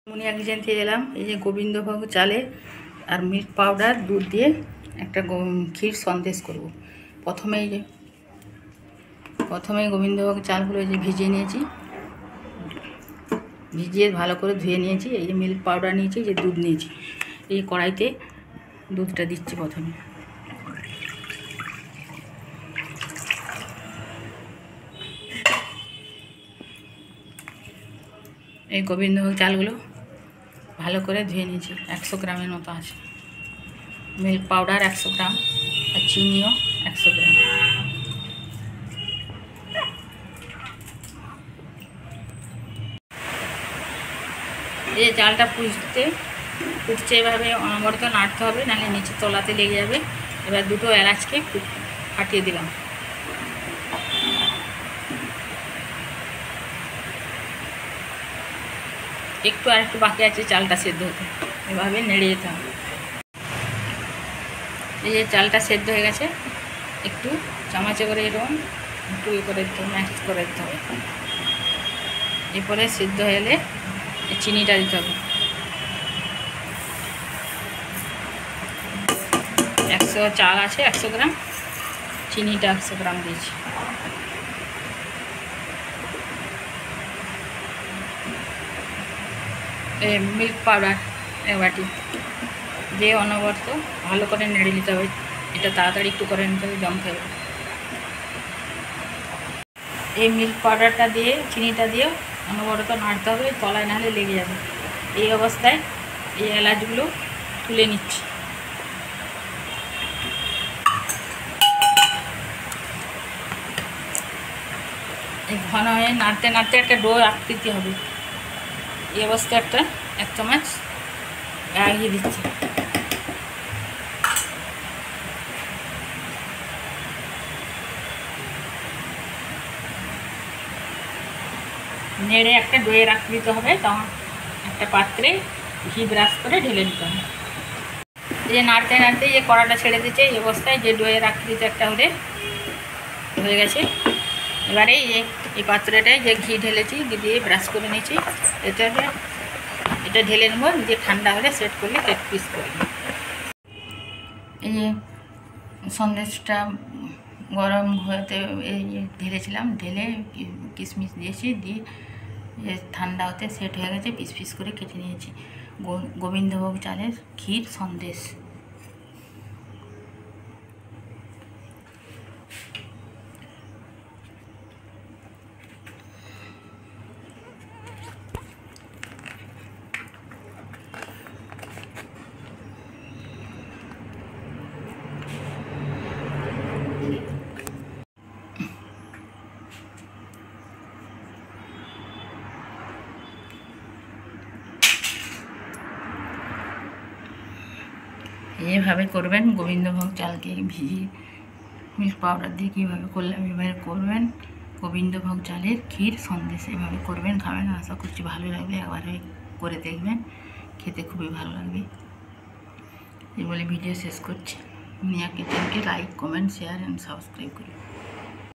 মুনিয়া kitchen থেকে এলাম। এই যে গোবিন্দভোগ চালে আর মিল্ক পাউডার দুধ দিয়ে একটা ক্ষীর সন্দেশ করব। প্রথমেই গোবিন্দভোগ চালগুলো এই যে ভিজিয়ে নিয়েছি, ভিজিয়ে ভালো করে ধুয়ে নিয়েছি। এই যে মিল্ক পাউডার নিয়েছি, যে দুধ নিয়েছি, এই কড়াইতে দুধটা দিচ্ছি প্রথমে। এই গোবিন্দভোগ চালগুলো ভালো করে ধুয়ে নিয়েছি, 100 গ্রামের মতো আছে। মিল্ক পাউডার 100 গ্রাম আর চিনিও 100 গ্রাম। এই যে চালটা ফুটছে, এভাবে অনবরত নাড়তে হবে, নাহলে নিচে তলাতে লেগে যাবে। এবার দুটো এলাচকে ফাটিয়ে দিলাম। আর একটু বাকি আছে চালটা সেদ্ধ হতে, এভাবে নেড়ে যেতে হবে। এই যে চালটা সেদ্ধ হয়ে গেছে, একটু চামচে করে এরকম একটু করে দিতে হবে, ম্যাশ করে দিতে হবে। এরপরে সেদ্ধ হয়ে গেলে চিনিটা দিতে হবে। 100 চাল আছে 100 গ্রাম, চিনিটা 100 গ্রাম দিয়েছি। মিল্ক পাউডার এক বাটি দিয়ে অনবরত ভালো করে নেড়ে নিতে হবে। এটা তাড়াতাড়ি একটু করে নিতে হবে, জম খাবে। এই মিল্ক পাউডারটা দিয়ে চিনিটা দিয়ে অনবরত নাড়তে হবে, তলায় নাহলে লেগে যাবে। এই অবস্থায় এই এলাচগুলো তুলে নিচ্ছি। এই ঘন হয়ে নাড়তে নাড়তে একটা ডো আকৃতি হবে। এই অবস্থায় এক চামচ লাগিয়ে দিচ্ছি। নেড়ে একটা ডোয়ে রাখতে দিতে হবে। তখন একটা পাত্রে ঘি ব্রাশ করে ঢেলে নিতে হবে। এই যে নাড়তে নাড়তে যে কড়াটা ছেড়ে দিচ্ছে, এই অবস্থায় যে ডোয়ে রাখতে দিতে একটা হয়ে গেছে। এবারে এই পাত্রটায় যে ঘি ঢেলেছি দিয়ে ব্রাশ করে নিয়েছি, এটা ঢেলে নেবো। দিয়ে ঠান্ডা হলে সেট করলে কেক পিস করে নেব। এই যে সন্দেশটা গরম হতে এই ঢেলেছিলাম, ঢেলে কিশমিশ দিয়েছি, দিয়ে ঠান্ডা হতে সেট হয়ে গেছে। পিস পিস করে কেটে নিয়েছি গোবিন্দভোগ চালের ক্ষীর সন্দেশ। এইভাবে করবেন গোবিন্দভোগ চালকে ভিজিয়ে মিল্ক পাউডার দিয়ে কীভাবে করলাম এভাবে করবেন। গোবিন্দভোগ চালের ক্ষীর সন্দেশ এভাবে করবেন, খাবেন। আশা করছি ভালো লাগবে। একবারে করে দেখবেন, খেতে খুবই ভালো লাগবে। এই বলে ভিডিও শেষ করছি। মুনিয়া কিচেনকে like, comment, share and subscribe করুন।